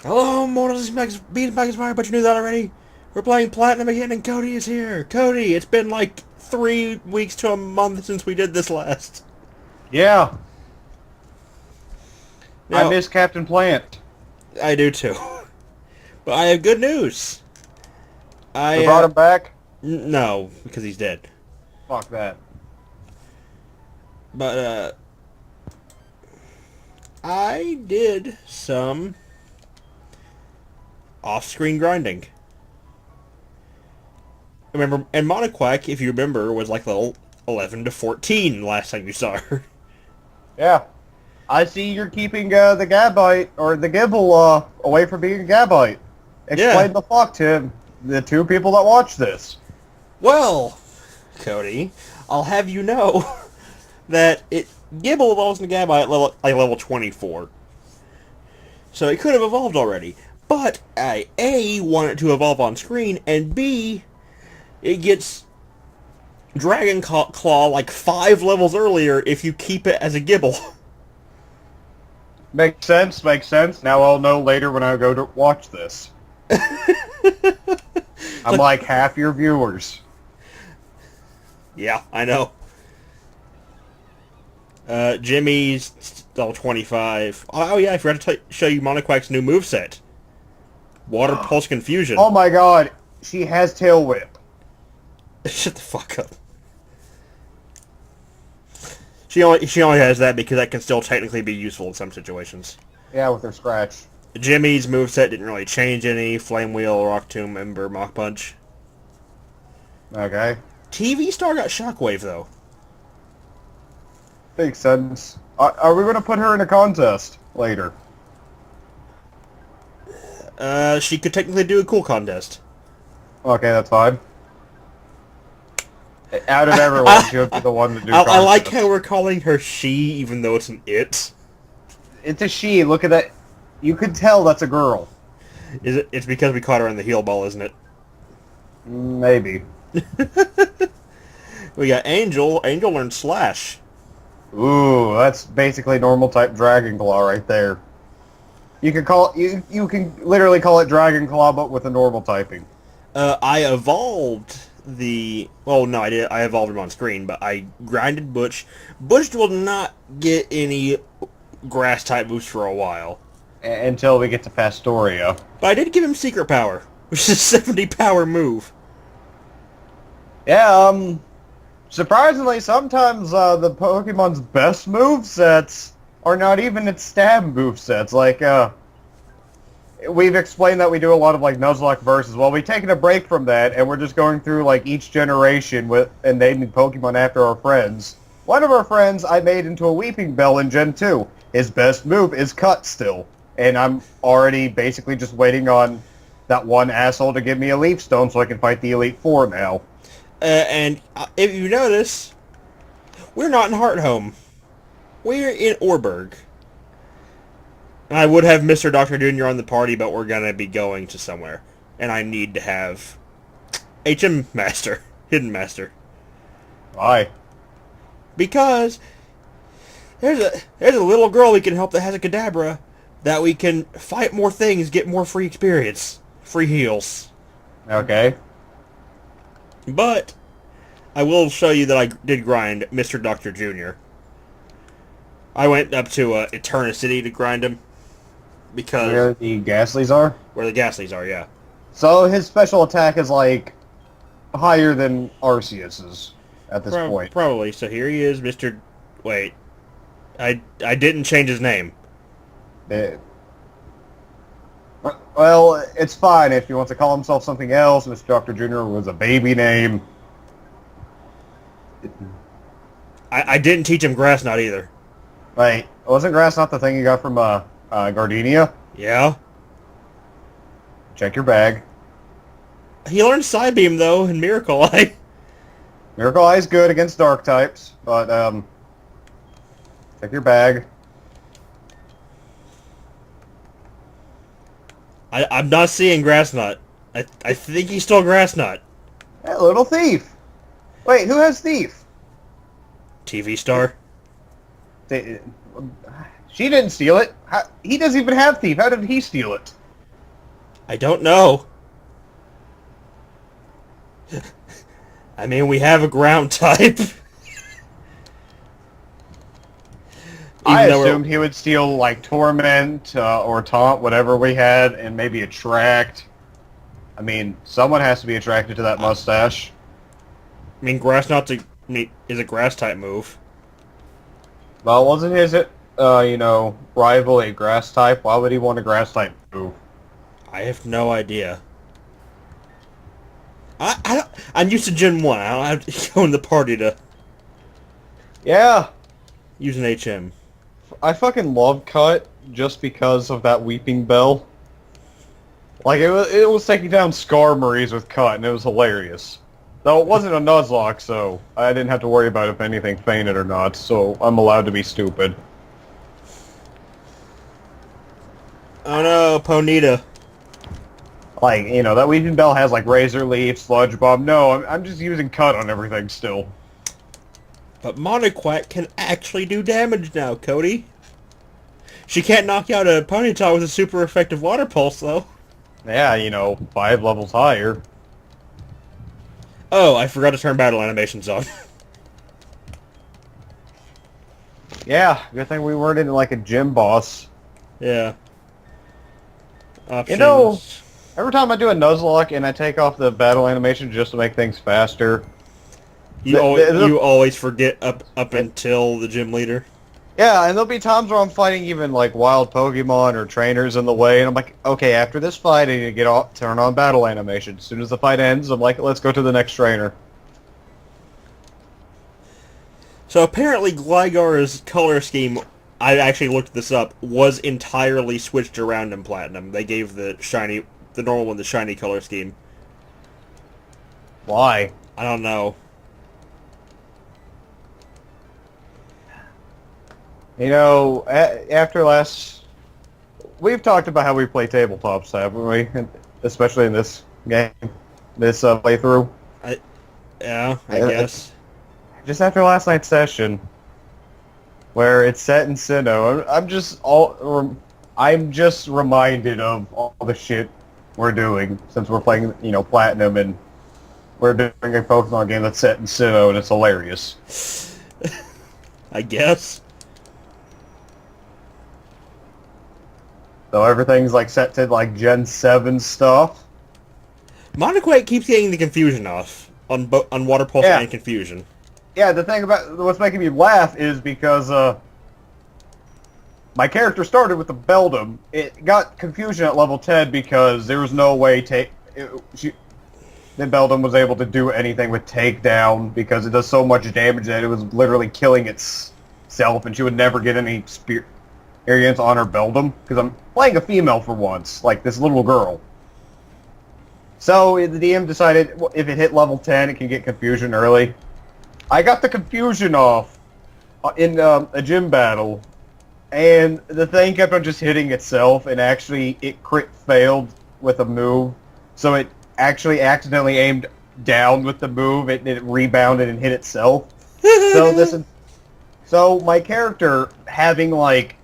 Hello, Mortals, being back is Fyre, but you knew that already. We're playing Platinum again, and Cody is here. Cody, it's been like 3 weeks to a month since we did this last. Yeah, I Now, miss Captain Plant. I do too. But I have good news. They I, brought him back? no, because he's dead. Fuck that. But, I did some off-screen grinding. Remember, and Monoquack, if you remember, was like level 11 to 14 last time you saw her. Yeah. I see you're keeping the Gabite, or the Gibble, away from being a Gabite. Yeah. Explain the fuck to the two people that watch this. Well, Cody, I'll have you know that Gibble evolves into Gabite at level 24. So it could have evolved already. But I A, want it to evolve on screen, and B, it gets Dragon Claw like 5 levels earlier if you keep it as a Gibble. Makes sense, makes sense. Now I'll know later when I go to watch this. I'm like half your viewers. Yeah, I know. Jimmy's level 25. Oh yeah, I forgot to show you Monoquack's new moveset. Water Pulse Confusion. Oh my god, she has Tail Whip. Shut the fuck up. She only has that because that can still technically be useful in some situations. Yeah, with her scratch. Jimmy's moveset didn't really change any. Flame Wheel, Rock Tomb, Ember, Mach Punch. Okay. TV Star got Shockwave though. Makes sense. Are we going to put her in a contest later? She could technically do a cool contest. Okay, that's fine. Out of everyone, she would be the one to do I like contests. how we're calling her she, even though it's an it. It's a she. Look at that. You could tell that's a girl. Is it? It's because we caught her in the heel ball, isn't it? Maybe. We got Angel. Angel learned Slash. Ooh, that's basically normal type Dragon Claw right there. You can call it, you can literally call it Dragon Claw, but with a normal typing. I evolved the... Well, no, I did. I evolved him on screen, but I grinded Butch. Butch will not get any grass-type moves for a while. Until we get to Pastoria. But I did give him Secret Power, which is a 70 power move. Yeah, surprisingly, sometimes the Pokemon's best movesets are not even its stab movesets. Like, we've explained that we do a lot of, like, Nuzlocke versus. Well, we've taken a break from that, and we're just going through, like, each generation and naming Pokemon after our friends. One of our friends I made into a Weeping Bell in Gen 2. His best move is Cut still. And I'm already basically just waiting on that one asshole to give me a Leaf Stone so I can fight the Elite Four now. And if you notice, we're not in Hearthome. We're in Orberg. I would have Mr. Dr. Jr. on the party, but we're going to be going to somewhere. And I need to have HM Master, Hidden Master. Why? Because there's a little girl we can help that has a Kadabra that we can fight more things, get more free experience. Free heals. Okay. But I will show you that I did grind Mr. Dr. Jr. I went up to Eternity to grind him. Because... Where the Ghastlies are? Where the Ghastlies are, yeah. So his special attack is, like, higher than Arceus's at this point. Probably. So here he is, Mr... Wait. I didn't change his name. Well, it's fine if he wants to call himself something else. Mr. Dr. Jr. was a baby name. I didn't teach him Grass Knot either. Like, wasn't Grass not the thing you got from Gardenia? Yeah? Check your bag. He learned Psybeam, though, in Miracle Eye. Miracle Eye is good against dark types, but, check your bag. I'm not seeing Grass Knot. I think he's still Grass Knot. Hey, little thief. Wait, who has thief? TV Star. She didn't steal it. He doesn't even have thief. How did he steal it? I don't know. I mean, we have a ground type. I Even though we're... assumed he would steal, like, Torment or Taunt, whatever we had, and maybe Attract. I mean, someone has to be attracted to that mustache. I mean, Grass not to is a grass type move. Well, wasn't his, rival a grass type? Why would he want a grass type move? I have no idea. I'm used to Gen 1. I don't have to go in the party to Yeah, use an HM. I fucking love Cut just because of that Weeping Bell. Like, it was taking down Skarmories with Cut, and it was hilarious. Though it wasn't a Nuzlocke, so I didn't have to worry about if anything fainted or not, so I'm allowed to be stupid. Oh no, Ponyta. Like, that Weeping Bell has, like, Razor Leaf, Sludge Bomb. No, I'm just using Cut on everything still. But Monoquack can actually do damage now, Cody. She can't knock out a Ponyta with a super effective Water Pulse, though. Yeah, 5 levels higher. Oh, I forgot to turn battle animations on. Yeah, good thing we weren't in, like, a gym boss. Yeah. Options. You know, every time I do a Nuzlocke and I take off the battle animation just to make things faster... You always forget up until the gym leader. Yeah, and there'll be times where I'm fighting even, like, wild Pokemon or trainers in the way, and I'm like, okay, after this fight, I need to turn on battle animation. As soon as the fight ends, I'm like, let's go to the next trainer. So apparently Gligar's color scheme, I actually looked this up, was entirely switched around in Platinum. They gave the normal one the shiny color scheme. Why? I don't know. After last... We've talked about how we play tabletops, haven't we? Especially in this game. This playthrough. Yeah, I guess. Just after last night's session, where it's set in Sinnoh, I'm just reminded of all the shit we're doing since we're playing, Platinum, and we're doing a Pokemon game that's set in Sinnoh, and it's hilarious. I guess. So everything's like set to like Gen 7 stuff. Monoquake keeps getting the confusion off on Water Pulse and Confusion. Yeah, the thing about what's making me laugh is because my character started with the Beldum. It got confusion at level 10 because there was no way the Beldum was able to do anything with Takedown because it does so much damage that it was literally killing itself, and she would never get any experience on her Beldum because I'm playing a female for once, like this little girl. So the DM decided if it hit level 10, it can get confusion early. I got the confusion off in a gym battle, and the thing kept on just hitting itself, and actually it crit failed with a move, so it actually accidentally aimed down with the move, it rebounded and hit itself. So my character, having like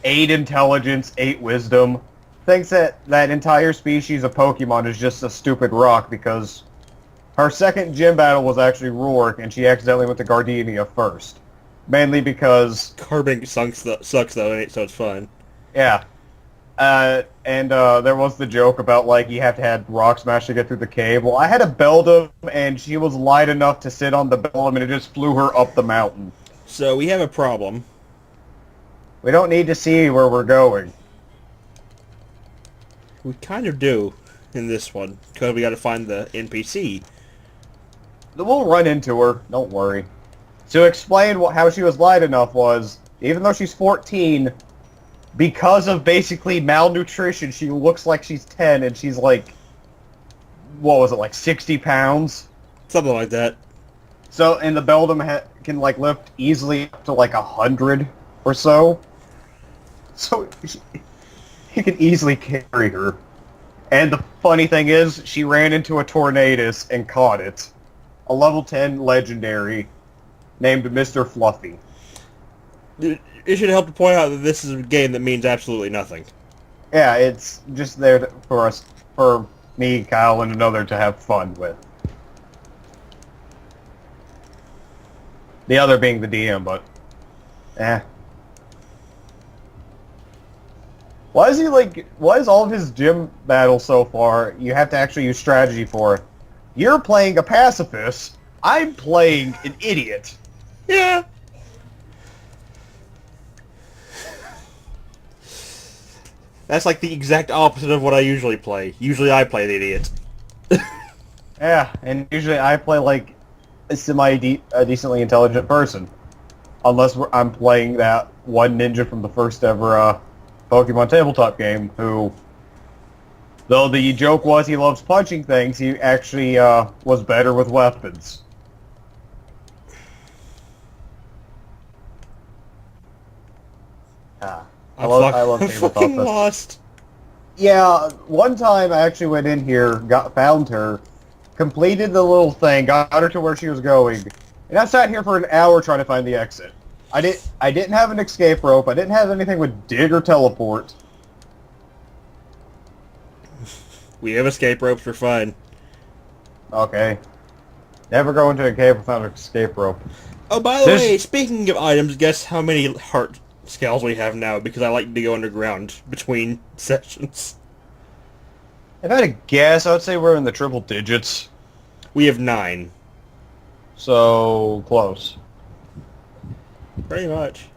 8 intelligence, 8 wisdom, thinks that entire species of Pokemon is just a stupid rock because her second gym battle was actually Roark, and she accidentally went to Gardenia first. Mainly because... Carbink sucks though, so it's fun. Yeah. And there was the joke about, like, you have to have Rock Smash to get through the cave. Well, I had a Beldum, and she was light enough to sit on the Beldum, and it just flew her up the mountain. So we have a problem. We don't need to see where we're going. We kind of do in this one, because we got to find the NPC. We'll run into her, don't worry. To explain how she was light enough was, even though she's 14, because of basically malnutrition, she looks like she's 10, and she's like, what was it, like 60 pounds? Something like that. So, and the Beldum can like lift easily up to like 100 or so. So, he can easily carry her. And the funny thing is, she ran into a Tornadus and caught it. A level 10 legendary named Mr. Fluffy. It should help to point out that this is a game that means absolutely nothing. Yeah, it's just there for us, for me, Kyle, and another to have fun with. The other being the DM, but eh. Why is he like? Why is all of his gym battles so far? You have to actually use strategy for. You're playing a pacifist. I'm playing an idiot. Yeah. That's like the exact opposite of what I usually play. Usually I play the idiot. Yeah, and usually I play like a decently intelligent person, unless I'm playing that one ninja from the first ever Pokemon tabletop game. Who, though the joke was he loves punching things, he actually was better with weapons. Ah, I love I'm tabletop. fucking lost. Yeah, one time I actually went in here, found her, completed the little thing, got her to where she was going, and I sat here for an hour trying to find the exit. I didn't have an escape rope. I didn't have anything with dig or teleport. We have escape ropes, we're fine. Okay. Never go into a cave without an escape rope. Oh, by the way, speaking of items, guess how many heart scales we have now, because I like to go underground between sessions. If I had to guess, I would say we're in the triple digits. We have 9. So, close. Pretty much.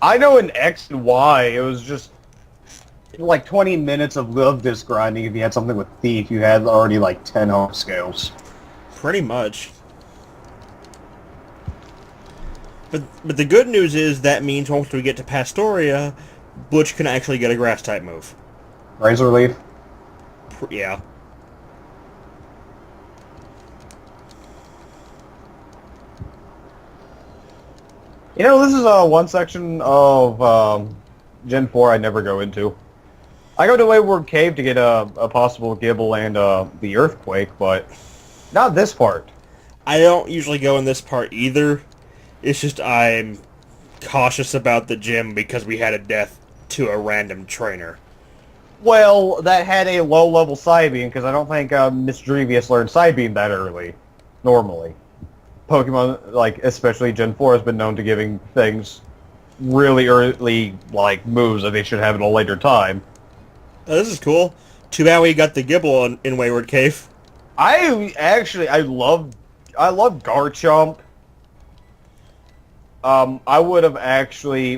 I know in X and Y, it was just like 20 minutes of live disc grinding. If you had something with Thief, you had already like 10 heart scales. Pretty much. But the good news is that means once we get to Pastoria, Butch can actually get a grass type move. Razor Leaf? Yeah. You know, this is one section of Gen 4 I never go into. I go to Wayward Cave to get a possible Gibble and the Earthquake, but not this part. I don't usually go in this part either. It's just I'm cautious about the gym because we had a death to a random trainer. Well, that had a low-level Psybeam, because I don't think Miss Drevious learned Psybeam that early, normally. Pokemon, like, especially Gen 4, has been known to giving things really early, like, moves that they should have at a later time. Oh, this is cool. Too bad we got the Gibble in Wayward Cave. I love Garchomp. I would have actually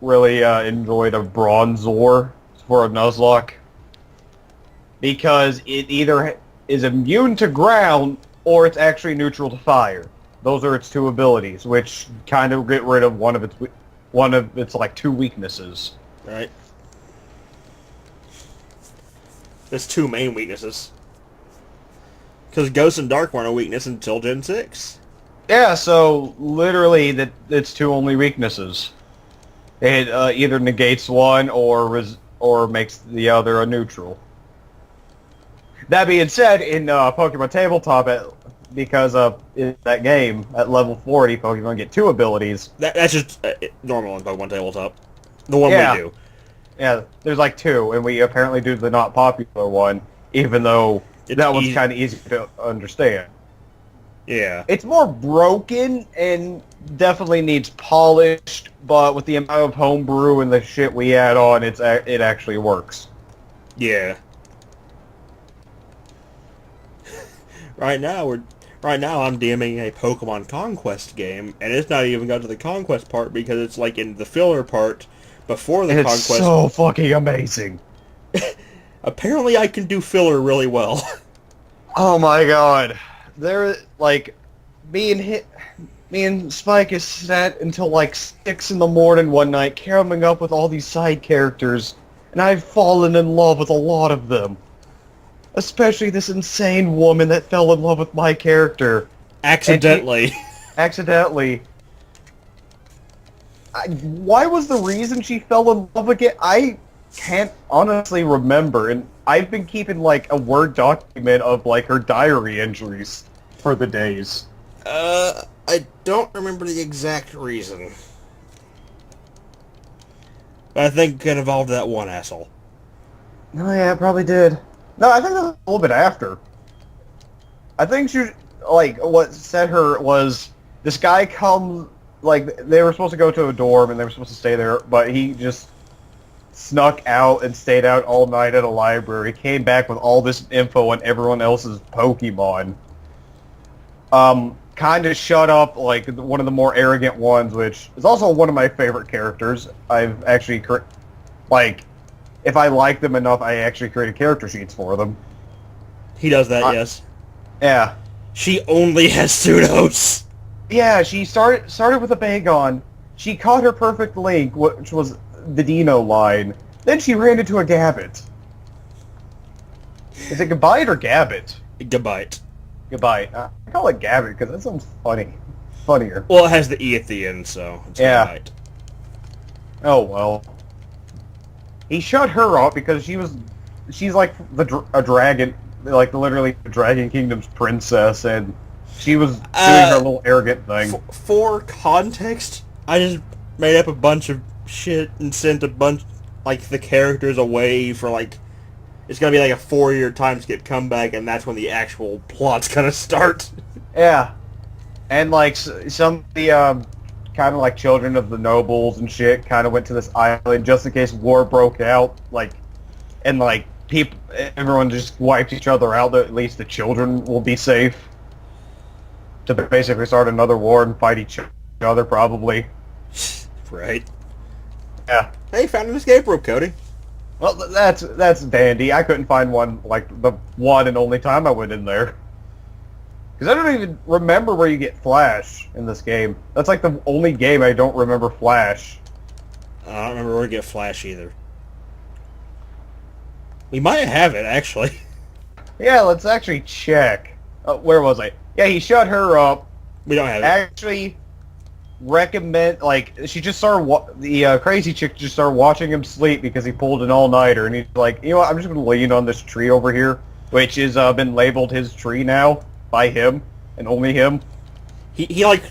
really enjoyed a Bronzor for a Nuzlocke, because it either is immune to ground or it's actually neutral to fire. Those are its two abilities, which kind of get rid of one of its like 2 weaknesses. Right. There's 2 main weaknesses. Because Ghost and Dark weren't a weakness until Gen 6. Yeah, so literally its 2 only weaknesses. It either negates one or makes the other a neutral. That being said, in Pokemon Tabletop, because in that game, at level 40, Pokemon get 2 abilities. That's just normal in Pokemon Tabletop. The one we do. Yeah, there's like 2, and we apparently do the not popular one, even though that one's kind of easy to understand. Yeah. It's more broken and definitely needs polished, but with the amount of homebrew and the shit we add on, it actually works. Yeah. Right now I'm DMing a Pokemon Conquest game, and it's not even got to the Conquest part because it's like in the filler part before the Conquest. It's so fucking amazing. Apparently I can do filler really well. Oh my god. Me and Spikus sat until like 6 in the morning one night coming up with all these side characters, and I've fallen in love with a lot of them. Especially this insane woman that fell in love with my character. Accidentally. Accidentally. Why was the reason she fell in love again? I can't honestly remember, and I've been keeping like a Word document of like her diary entries for the days. I don't remember the exact reason. I think it involved that one asshole. Oh yeah, it probably did. No, I think that was a little bit after. I think she, like, what set her was this guy comes, like, they were supposed to go to a dorm and they were supposed to stay there, but he just snuck out and stayed out all night at a library, came back with all this info on everyone else's Pokemon. Kind of shut up, like, one of the more arrogant ones, which is also one of my favorite characters. I've actually, like, if I like them enough, I actually created character sheets for them. He does that, yes. Yeah. She only has pseudos. Yeah, she started with a Bagon. She caught her perfect link, which was the Dino line. Then she ran into a Gabbit. Is it Gabite or Gabbit? Gabite. Gabite. I call it Gabbit because that sounds funny. Funnier. Well, it has the E at the end, so it's Gabite. Oh, well. He shut her up because she's like a dragon, like literally the Dragon Kingdom's princess, and she was doing her little arrogant thing. For context, I just made up a bunch of shit and sent a bunch, like, the characters away for, like, it's gonna be like a 4-year time skip comeback, and that's when the actual plot's gonna start. Yeah. And, like, some of the, kind of like children of the nobles and shit kind of went to this island just in case war broke out, like, and, like, everyone just wiped each other out, at least the children will be safe. To basically start another war and fight each other, probably. Right. Yeah. Hey, found an escape rope, Cody. Well, that's dandy. I couldn't find one, like, the one and only time I went in there. Because I don't even remember where you get Flash in this game. That's, like, the only game I don't remember Flash. I don't remember where to get Flash either. We might have it, actually. Yeah, let's actually check. Where was I? Yeah, he shut her up. We don't have it. Actually, recommend, like, she just started, the crazy chick just started watching him sleep because he pulled an all-nighter, and he's like, you know what, I'm just going to lean on this tree over here, which has been labeled his tree now by him, and only him. He like,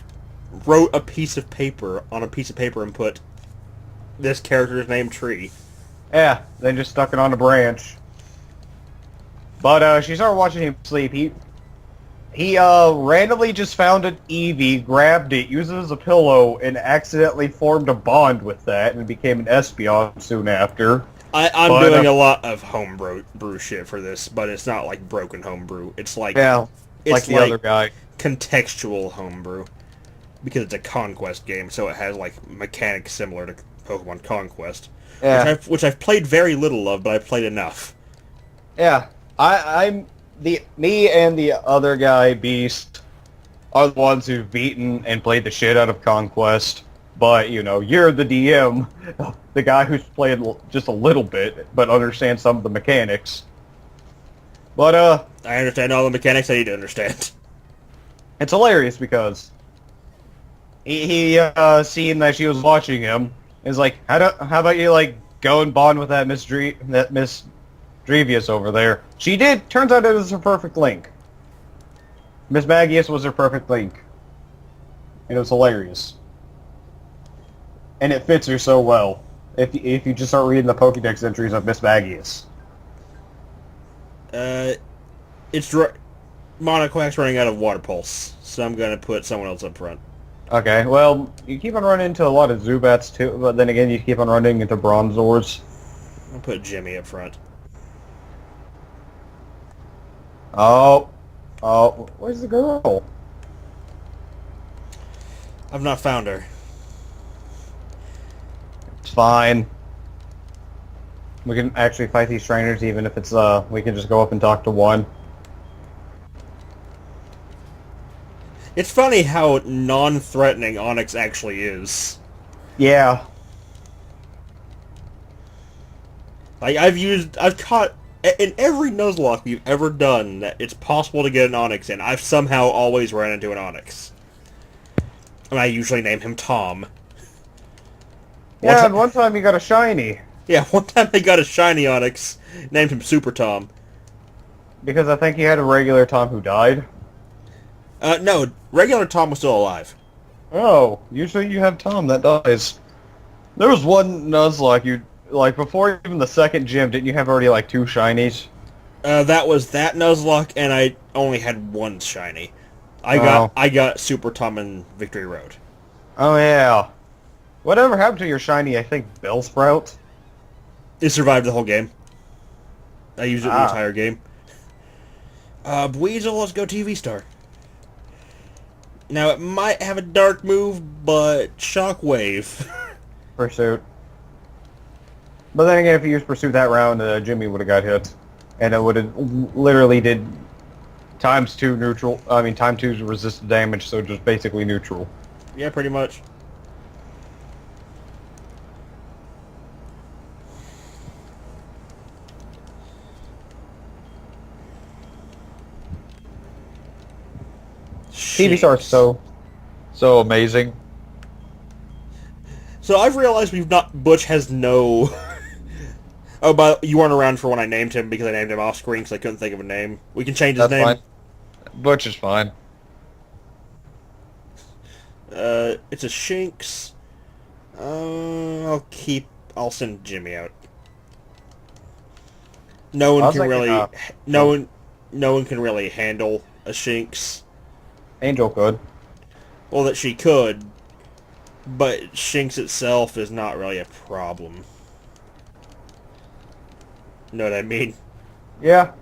wrote a piece of paper on a piece of paper and put this character's name Tree. Yeah, then just stuck it on a branch. But she started watching him sleep. He randomly just found an Eevee, grabbed it, used it as a pillow, and accidentally formed a bond with that, and became an Espeon soon after. I'm doing a lot of homebrew shit for this, but it's not like broken homebrew. It's like, yeah, it's like the other guy. Contextual homebrew. Because it's a Conquest game, so it has, like, mechanics similar to Pokemon Conquest. Yeah. Which I've played very little of, but I've played enough. Yeah. Me and the other guy, Beast, are the ones who've beaten and played the shit out of Conquest. But, you know, you're the DM, the guy who's played just a little bit, but understands some of the mechanics. But, I understand all the mechanics I need to understand. It's hilarious because he seeing that she was watching him, is like, how about you, like, go and bond with that Miss Drevius over there. She did. Turns out it was her perfect link. Miss Magius was her perfect link. And it was hilarious. And it fits her so well. If you just start reading the Pokédex entries of Miss Magius. It's Monoquack's running out of Water Pulse, so I'm gonna put someone else up front. Okay, well, you keep on running into a lot of Zubats too, but then again, you keep on running into Bronzors. I'll put Jimmy up front. Oh, where's the girl? I've not found her. It's fine. We can actually fight these trainers even if it's, we can just go up and talk to one. It's funny how non-threatening Onyx actually is. Yeah. Like, I've caught, in every Nuzlocke we've ever done, that it's possible to get an Onyx in, I've somehow always run into an Onyx. And I usually name him Tom. Yeah, and one time you got a shiny. Yeah, one time I got a shiny Onyx, named him Super Tom. Because I think he had a regular Tom who died. No, regular Tom was still alive. Oh, usually you have Tom that dies. There was one Nuzlocke you like before even the second gym. Didn't you have already like 2 shinies? That was that Nuzlocke, and I only had one shiny. Oh. I got Super Tom in Victory Road. Oh yeah. Whatever happened to your shiny? I think Bellsprout. It survived the whole game. I used it the Ah. entire game. Weasel, let's go TV Star. Now, it might have a dark move, but Shockwave. Pursuit. But then again, if you used Pursuit that round, Jimmy would have got hit, and it would have literally did times 2 neutral. I mean, time 2's resisted damage, so just basically neutral. Yeah, pretty much. TV Star's so amazing. So I've realized Butch has no... Oh, but you weren't around for when I named him because I named him off screen because I couldn't think of a name. We can change his That's name. fine. Butch is fine. It's a Shinx. I'll send Jimmy out. No one can really... No one can really handle a Shinx. Angel could. Well, that she could, but Shinx itself is not really a problem. Know what I mean? Yeah.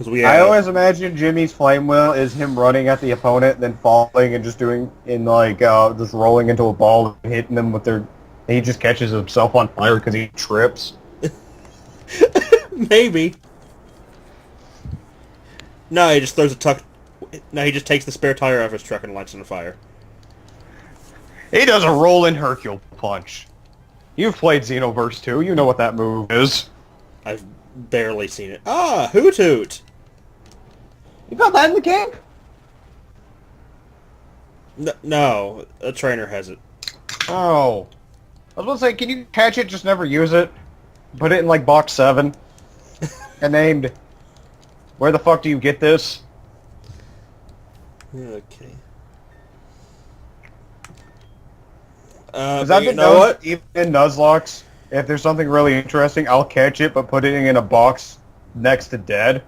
I always imagine Jimmy's flame wheel is him running at the opponent, then falling and just just rolling into a ball and hitting them with their... He just catches himself on fire because he trips. Maybe. No, he just throws a tuck. No, he just takes the spare tire off his truck and lights it on fire. He does a rolling Hercule punch. You've played Xenoverse 2. You know what that move is. I've barely seen it. Ah, Hoot Hoot! You got that in the game? No, a trainer has it. Oh. I was about to say, can you catch it, just never use it? Put it in, like, box 7. And named... Where the fuck do you get this? Okay. Because I've been what? Even in Nuzlocke, if there's something really interesting, I'll catch it, but put it in a box next to dead.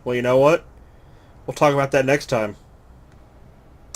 Well, you know what? We'll talk about that next time.